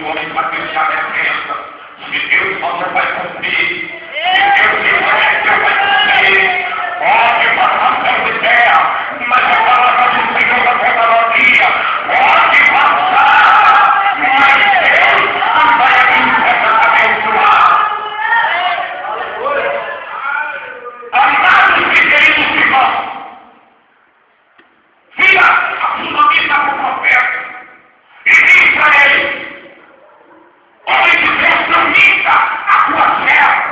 o homem vai fechar a crença. Se Deus falou, vai cumprir. Se Deus disse, vai cumprir. Pode passar céu de terra, mas a palavra do Senhor da tecnologia pode passar, mas Deus não vai abençoar. Amados e queridos irmãos, vira a sua vida para o profeta e diz para ele: homem de Deus, não minta a tua serva,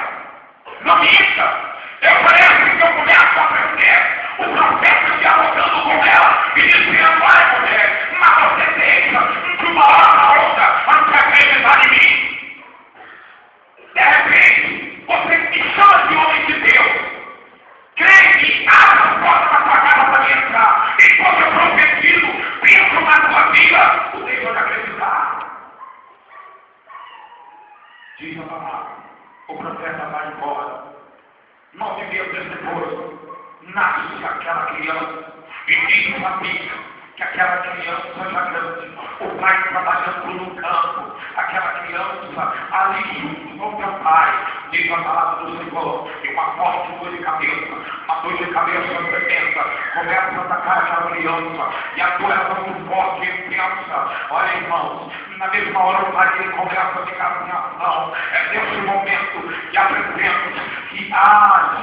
não minta. Eu parece que eu começo a aprender o profeta dialogando com ela e dizendo: olha, mulher, mas você deixa de uma hora a outra antes de acreditar em mim. De repente, você me chama de homem de Deus. Crente, abre a porta da tua casa para mim entrar. Enquanto eu profetizo, penso na tua vida, tu deixa de acreditar. Diz a palavra, o profeta vai embora. 9 meses depois, nasce aquela criança. E diz uma Bíblia que aquela criança já grande, o pai trabalhando no campo, aquela criança ali junto com o teu pai, diz a palavra do Senhor, e uma forte dor de cabeça, uma dor de cabeça tremenda, começa a atacar aquela criança, e a dor é muito forte e intensa. Olha, irmãos, na mesma hora o pai ele começa a ficar em ação. É nesse momento que aprendemos que,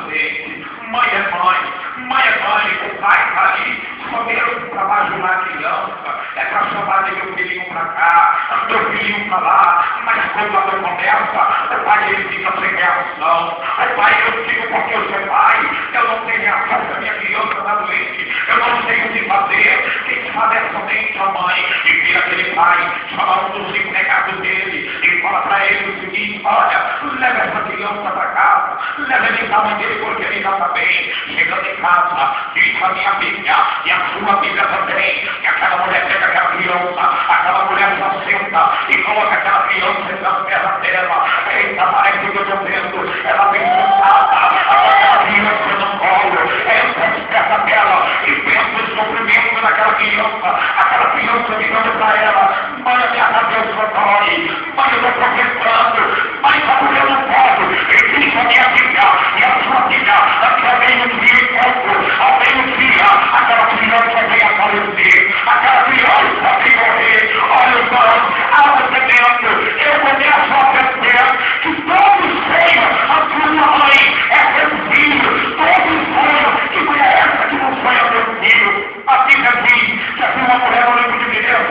gente, mãe é mãe, o pai está ali, só mesmo para bajular a criança, é para chamar de meu filhinho para cá, meu filhinho para lá, mas quando a dor começa, o pai ele fica sem reação. O pai, eu digo porque eu sou pai, eu não tenho reação se a minha criança está doente, eu não sei o que fazer. Quem sabe é somente a mãe, e vira aquele pai, chama um dos empregados dele, e fala para ele o seguinte: olha, leva essa criança para casa, leva ele para a mãe dele porque ele já está bem. Chegando em casa, diz a minha Bíblia, e a sua Bíblia também, que aquela mulher pega aquela mulher só senta e coloca aquela criança nas pernas dela. Eita, parece que eu estou vendo, ela vem sentada, aquela criança no colo, entra nas pernas dela e pensa o sofrimento daquela criança. Aquela criança ligando para ela: mãe, a minha cabeça dói, mãe, eu estou profetando, mãe, sabe, eu não posso. E diz a minha Bíblia, e a sua Bíblia, que ao meio-dia encontro, ao meio-dia, aquela criança vem a falecer, aquela criança vem morrer. Olha, irmãos, arrependendo, eu começo a aprender que todo sonho a sua mãe é seu filho, todo sonho que conhece que não sonha seu filho. A Bíblia diz que havia uma mulher no livro de Mineiro,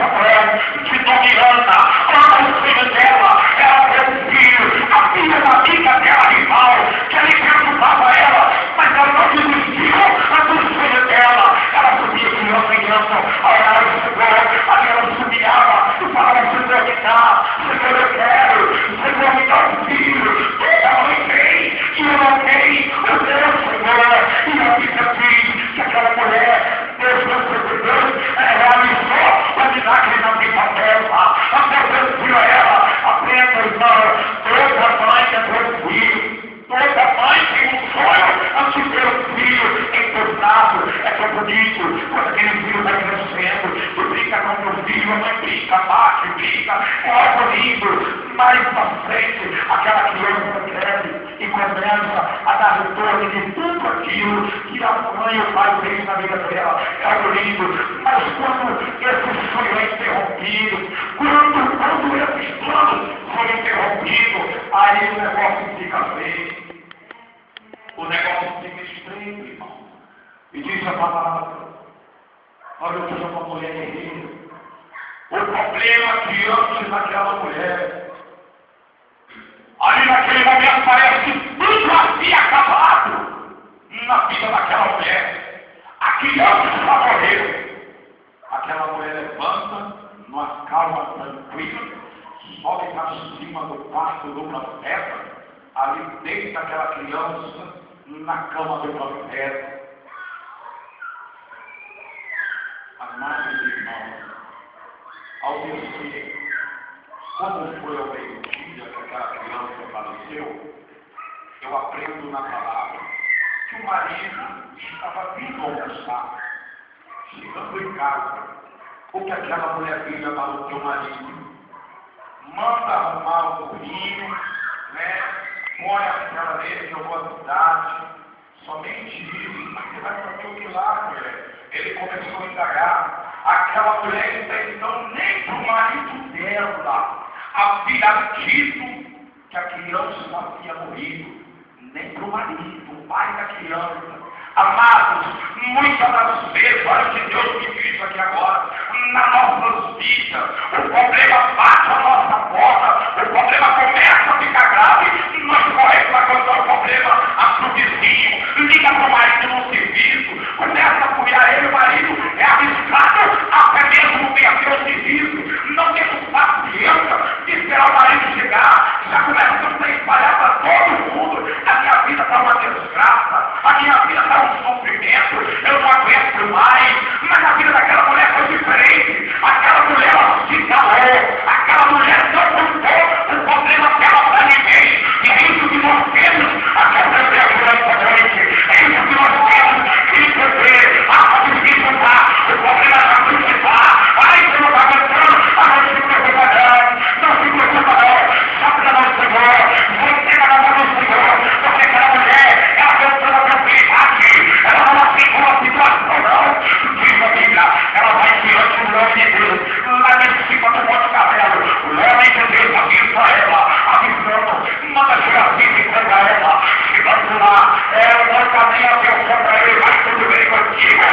de nome Ana, o filho dela era seu filho, a filha da amiga dela, rival, que ela perturbava ela, mas ela não desistiu do sonho dela. Ela subia criança em criança, a orar ao Senhor, ali ela se humilhava e falava: Senhor, me dá, Senhor, eu quero, Senhor, me dá um filho. Ela não tem, e eu não tenho, o Deus, Senhor. E a Bíblia diz que aquela mulher, Deus ela avisou o milagre na vida dela, até Deus viu ela. Aprenda, irmão, toda mãe é seu filho. Toda mãe tem um sonho antes de ter um filho entornado. É tão bonito quando aquele filho vai crescendo e brinca com o teu filho, a mãe brinca, bate, brinca, é algo lindo. Mais pra frente, aquela criança cresce e começa a dar retorno de tudo aquilo que a mãe e o pai fez na vida dela. É algo lindo. Mas quando esse sonho é interrompido, quando esses planos são interrompidos, aí o negócio fica feio. O negócio fica estreito, irmão. E diz a palavra: olha, eu sou uma mulher guerreira. O problema diante daquela mulher, ali naquele momento parece que tudo havia acabado na vida daquela mulher. A criança já morreu. Aquela mulher levanta, numa calma tranquila, sobe para cima do quarto do profeta, ali deita aquela criança na cama do profeta. Amados irmãos, ao descer, como foi ao meio-dia que aquela criança faleceu, eu aprendo na palavra que o marido estava vindo almoçar. Chegando em casa, o que aquela mulher filha para o teu marido? manda arrumar um burrinho, né? Põe aquela dele que eu vou à cidade. Somente isso, mas você vai fazer o milagre. Ele começou a indagar. Aquela mulher então nem para o marido dela havia dito que a criança havia morrido, nem para o marido, o pai da criança. Amados, muitas das vezes, olha o que Deus me diz aqui agora, nas nossas vidas, o problema bate a nossa porta, o problema começa a ficar grave, e nós corremos para contar o problema para o vizinho, liga para o marido no serviço, começa a apoiar ele, o marido é arriscado até mesmo ver a seu serviço, não temos paciência de esperar o marido chegar, já começamos a espalhar para todo mundo, a minha vida está uma desgraça, a minha vida está um sofrimento, eu não aguento mais, mas a vida daquela mulher foi diferente, aquela mulher ela se calou, aquela mulher não contou o problema dela para ninguém, e é isso que nós temos a aprender essa noite, é isso que nós temos que entender, a dificuldade, o problema já foi chegar, aí você não está aguentando, não se preocupa não se preocupa não, só para nós Senhor, você vai na mão do Senhor, porque aquela mulher, ela pensou na tranquilidade, ela não ficou a situação não, diz a Bíblia, ela vai diante do nome de Deus, lá em cima do Monte Carmelo, o homem de Deus avisa ela, avisando, manda chegar assim e contra ela, chegando lá, ela também abençoa para ele, vai tudo bem contigo.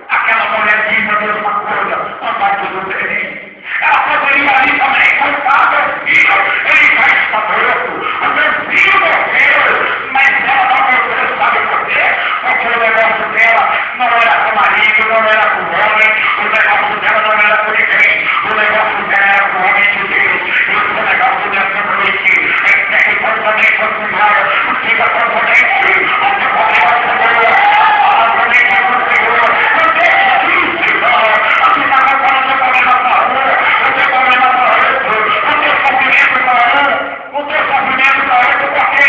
Aquela mulher diz a mesma coisa, não vai tudo bem. Ela poderia ali também contar, meu filho, ele já está morto, o meu filho morreu, mas ela não morreu, sabe por quê? Porque o negócio dela não era com o marido, não era com o homem, o negócio dela não era com ninguém, o negócio dela era com o homem de Deus, e o negócio dessa noite é que totalmente continuada, fica totalmente, o teu problema é o Senhor, a totalmente é o Senhor, não deixa isso, Senhor, você está contando o teu problema para a rua, o teu problema para outro, o teu sofrimento para um, o teu sofrimento para outro, porque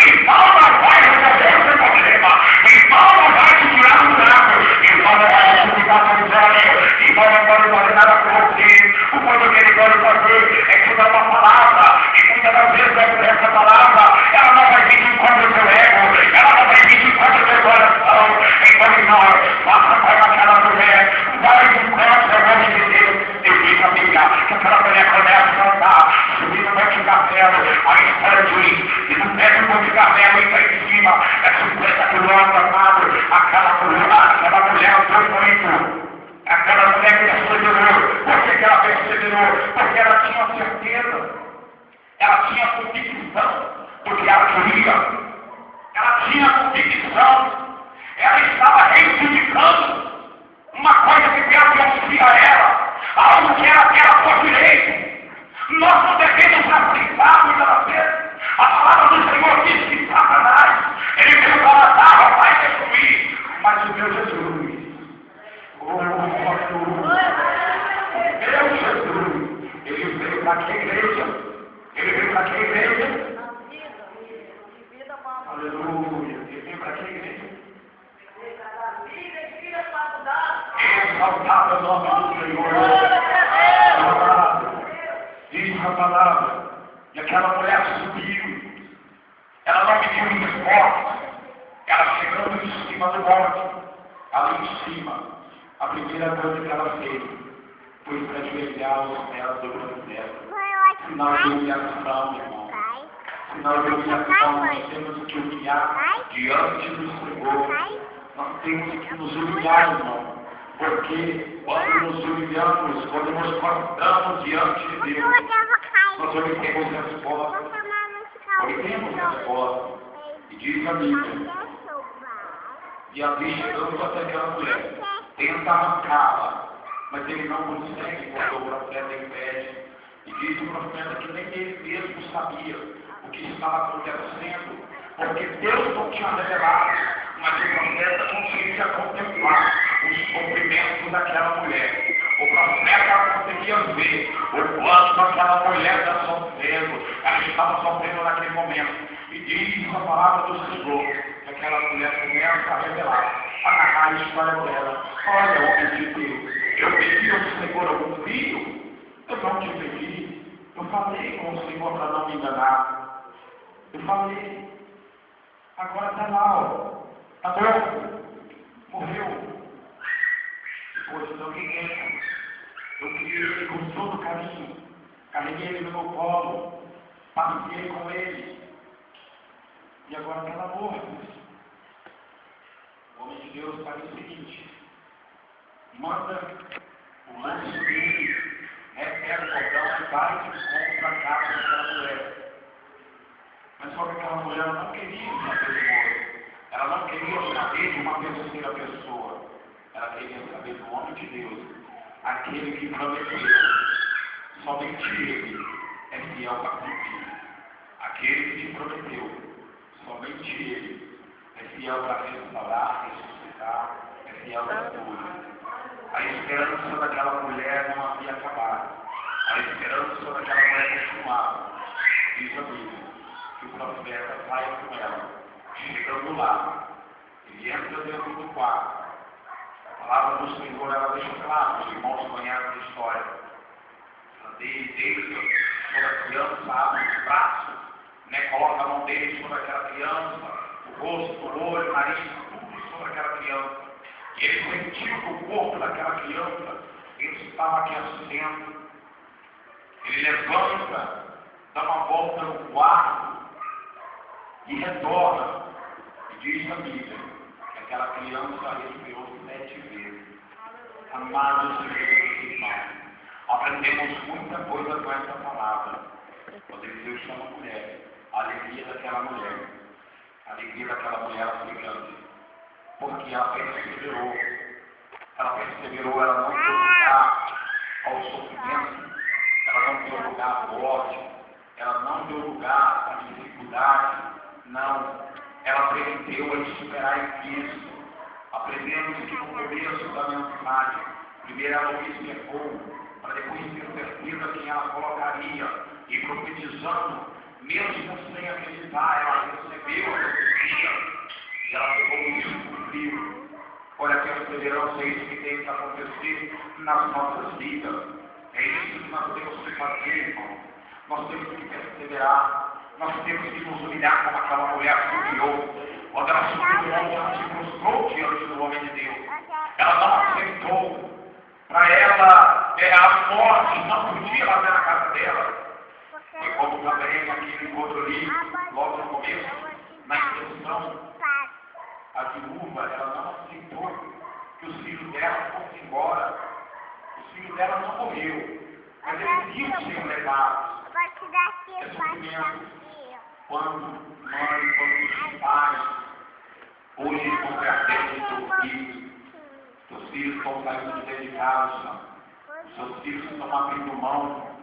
irmão não vai resolver o teu problema, irmão não vai te tirar do buraco, irmão não vai te ficar com os olhos, irmão não pode fazer nada com você, o quanto que ele pode fazer é te dar uma palavra, e muitas das vezes essa palavra, ela não vai vir de encontro ao teu ego, ela não vai vir de encontro ao teu coração, então irmão, passa para aquela mulher, vai de encontro ao nome de Deus, eu digo a Bíblia, que aquela mulher começa a andar, subindo no Monte Carmelo, a história diz, e no pé do Monte Carmelo entra em cima, é 50 quilômetros, amado, aquela mulher andou muito, aquela mulher perseverou, por que ela perseverou? Porque ela tinha certeza, ela tinha convicção, porque ela queria, ela tinha convicção, ela estava reivindicando uma coisa que Deus confia a ela, algo que era dela por direito. Nós não devemos aceitar muitas vezes. A palavra do Senhor diz que Satanás, ele veio para matar, vai destruir, mas o meu Jesus, meu Jesus, ele veio para que igreja? Ele veio para que igreja? Aleluia, ele veio para que igreja? Exaltado o nome do Senhor. Diz a palavra. E aquela mulher subiu. Ela não pediu resposta. Ela chegando em cima do monte. Ali em cima. A primeira coisa que ela fez foi para ajoelhar os pés do rosto dela. Sinal de humilhação, irmão. Sinal de humilhação, nós temos que humilhar diante do Senhor. Nós temos que nos humilhar, irmão. Porque quando nos humilhamos, quando nos cortamos diante de Deus, nós obtemos resposta. Obtemos resposta. E diz a Bíblia. E ali chegamos até aquela mulher. Tenta arrancá-la, mas ele não consegue, quando o profeta impede. E diz o profeta que nem ele mesmo sabia o que estava acontecendo, porque Deus não tinha revelado, mas o profeta conseguia contemplar os sofrimentos daquela mulher. O profeta conseguia ver o quanto aquela mulher está sofrendo, ela estava sofrendo naquele momento. E diz a palavra do Senhor, que aquela mulher começa a revelar, a narrar a história dela. Olha, homem de Deus, eu pedi ao Senhor algum filho? Eu não te pedi. Eu falei com o Senhor para não me enganar. Eu falei. Agora está lá, ó. Está morto. Morreu. Depois eu liguei. Eu criei ele com todo carinho. Carreguei ele no meu colo. Passei com ele. E agora está morto. O homem de Deus faz o seguinte. Manda o lance dele, pega o cordão e vai de encontro à casa daquela mulher. Mas só que aquela mulher não queria saber do outro. Ela não queria saber de uma terceira pessoa. Ela queria saber do homem de Deus. Aquele que prometeu. Somente ele é fiel para cumprir. Aquele que te prometeu. Somente ele é fiel para restaurar, ressuscitar, é fiel para tudo. A esperança daquela mulher não havia acabado. A esperança daquela mulher continuava. Diz a Bíblia que o profeta vai com ela. Chegando lá, ele entra dentro do quarto. A palavra do Senhor, ela deixa claro, os irmãos conhecem a história. Ela deita sobre a criança, abre os braços, coloca a mão dele sobre aquela criança, o rosto, o olho, o nariz, tudo sobre aquela criança. E ele sentiu que o corpo daquela criança, ele estava aquecendo. Ele levanta, dá uma volta no quarto e retorna. E diz na Bíblia que aquela criança respirou 7 vezes. Amados irmãos, aprendemos muita coisa com essa palavra. Quando Deus chama a mulher, a alegria daquela mulher, a alegria daquela mulher africana. Porque ela perseverou, ela não deu lugar ao sofrimento, ela não deu lugar ao ódio, ela não deu lugar à dificuldade, não, ela aprendeu a esperar em Cristo. Aprendemos que no começo da mensagem, primeiro ela observou, para depois ter certeza quem ela colocaria, e profetizando, mesmo sem acreditar, ela recebeu a profecia. E ela pegou isso e cumpriu. Olha, a perseverança é isso que tem que acontecer nas nossas vidas. É isso que nós temos que fazer, irmão. Nós temos que perseverar. Nós temos que nos humilhar como aquela mulher se humilhou. Quando ela subiu do monte, ela se prostrou diante do homem de Deus. Ela não aceitou. Para ela, a morte não podia lá na casa dela. Foi como também aquele encontro ali, logo no começo, na instrução. A viúva, ela não aceitou que os filhos dela fossem embora. Os filhos dela não morreram, mas eles iam ser levados. É sofrimento. Quando os pais hoje estão perdendo seus filhos, seus filhos estão saindo de dentro de casa, seus filhos estão abrindo mão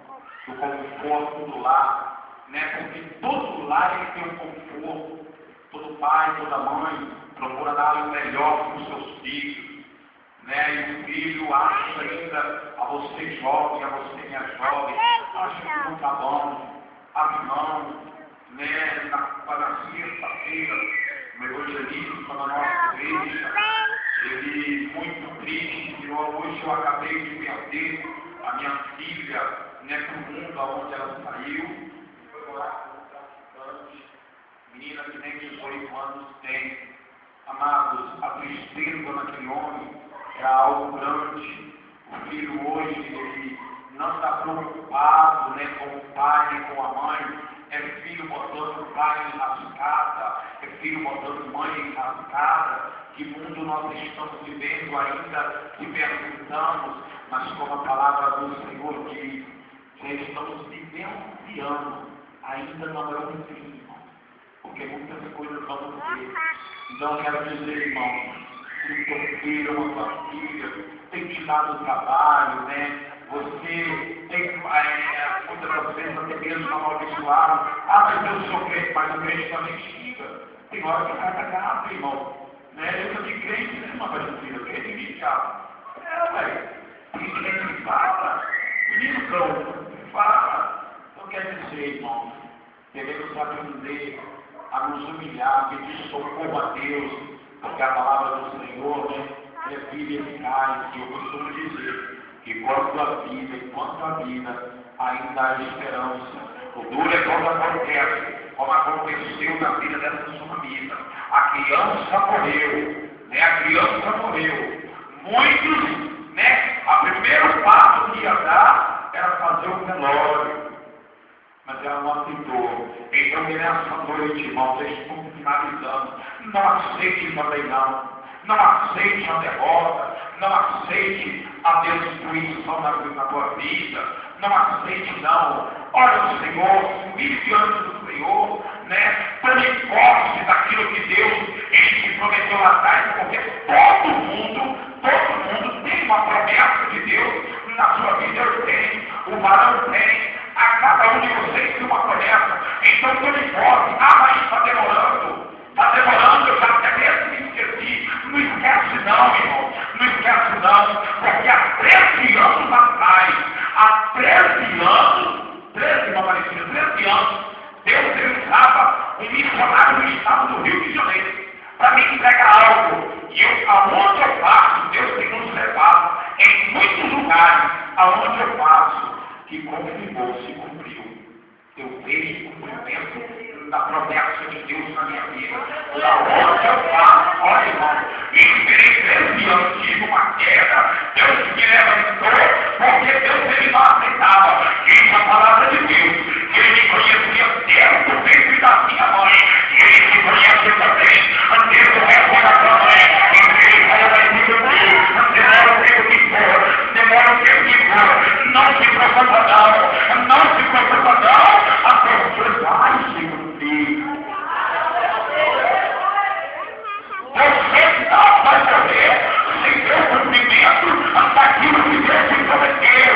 do conforto do lar, porque todo lar ele tem um conforto. Todo pai, toda mãe procura dar o melhor para os seus filhos, e o filho acha ainda a você jovem, a você minha jovem, acha que não está bom, abre mão, na sexta-feira, o evangelista da nossa igreja, ele muito triste, virou, hoje eu acabei de perder a minha filha, para o mundo aonde ela saiu, foi morar com um traficante, menina que nem 18 anos tem. Amados, a tristeza naquele homem era algo grande. O filho hoje, ele não está preocupado com o pai nem com a mãe. É filho botando o pai em rascada, é filho botando mãe em rascada. Que mundo nós estamos vivendo ainda, que perguntamos, mas como a palavra do Senhor diz, que estamos vivenciando, ainda não é um fim, porque muitas coisas vão ter. Então eu quero dizer, irmão, se o teu filho ou a tua filha tem te dado trabalho, você tem, muitas das vezes até mesmo amaldiçoado, mas eu sou crente, mas o crente também xinga. Tem hora que cada gato, irmão, eu sou de crente, mas eu crente de diabo. Tem crente que fala, menino cão, fala. Então quer dizer, irmão, devemos aprender a nos humilhar, pedir socorro a Deus, porque a palavra do Senhor é vida e eficaz. E eu costumo dizer que enquanto a vida ainda há esperança. O duro é quando acontece, como aconteceu na vida dessa sunamita. A criança morreu, né? A criança morreu. Muitos, né? O primeiro passo que ia dar era fazer o velório. Mas ela não aceitou. Então, nessa noite, irmãos, eu estou finalizando. Não aceite também não. Não aceite a derrota. Não aceite a destruição na tua vida. Não aceite não. Olha o Senhor, humilhe diante do Senhor, né? Tome posse daquilo que Deus ele te prometeu lá atrás, porque todo mundo tem uma promessa de Deus na sua vida. Eu tenho, o varão tem, a cada um de vocês tem uma promessa. Então tome posse. Ah, mas está demorando. Está demorando, eu já até mesmo me esqueci. Não esquece não, irmão. Não esquece não, porque há 13 anos atrás, há 13 anos, Deus usava um missionário do estado do Rio de Janeiro para me entregar algo. E aonde eu passo, Deus tem nos levado em muitos lugares, aonde eu passo, que confirmou, se cumpriu. Eu vejo o cumprimento da promessa de Deus na minha vida. Aonde eu passo, olha irmão, esperei 13 anos, tive uma queda, Deus me levantou, porque Deus ele não aceitava. Diz a palavra de Deus. Ele me conhecia desde o ventre da minha mãe. E ele me conhece também desde o ventre da sua mãe. E ele vai me cumprir. Demora o tempo que for. Demora o tempo que for. Não se preocupa não. Não se preocupa não. A pessoa vai se cumprir. Você não vai morrer sem ter o cumprimento daquilo que Deus te prometeu.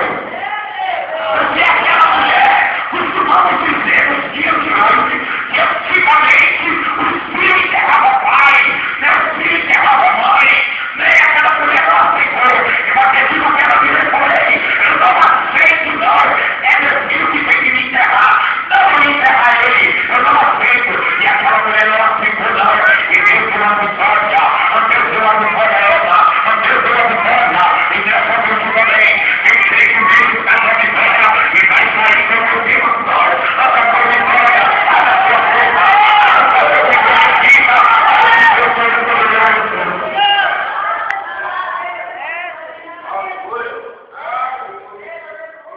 Porque aquela mulher costumava dizer nos dias de hoje que antigamente os filhos enterravam pai, né? Os filhos enterravam mãe, né? Aquela mulher não aceitou. Eu acredito naquela vida e falei, eu não aceito não. É meu filho que tem que me enterrar. Não vou enterrar ele, eu não aceito. E aquela mulher não aceitou não. E Deus deu uma vitória. Deus deu uma vitória a ela. Deus deu uma vitória. E nessa noite também, eu sei que Deus está na vitória. E vai sair do meu tempo agora. A sua vitória, a sua força, a sua vida, a sua poderoso.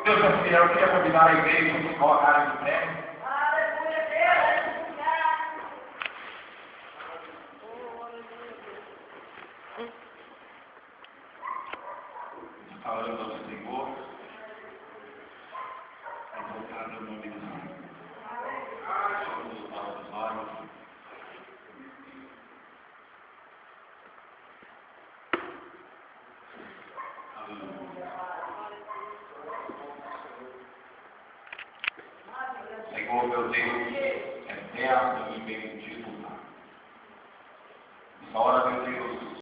Deus é fiel, eu queria convidar a igreja a se colocarem de pé. Orando ao Senhor, invocando o nome do Senhor. Fechamos os nossos olhos. Aleluia. Senhor, meu Deus, eterno e bendito. Nessa hora, meu Deus,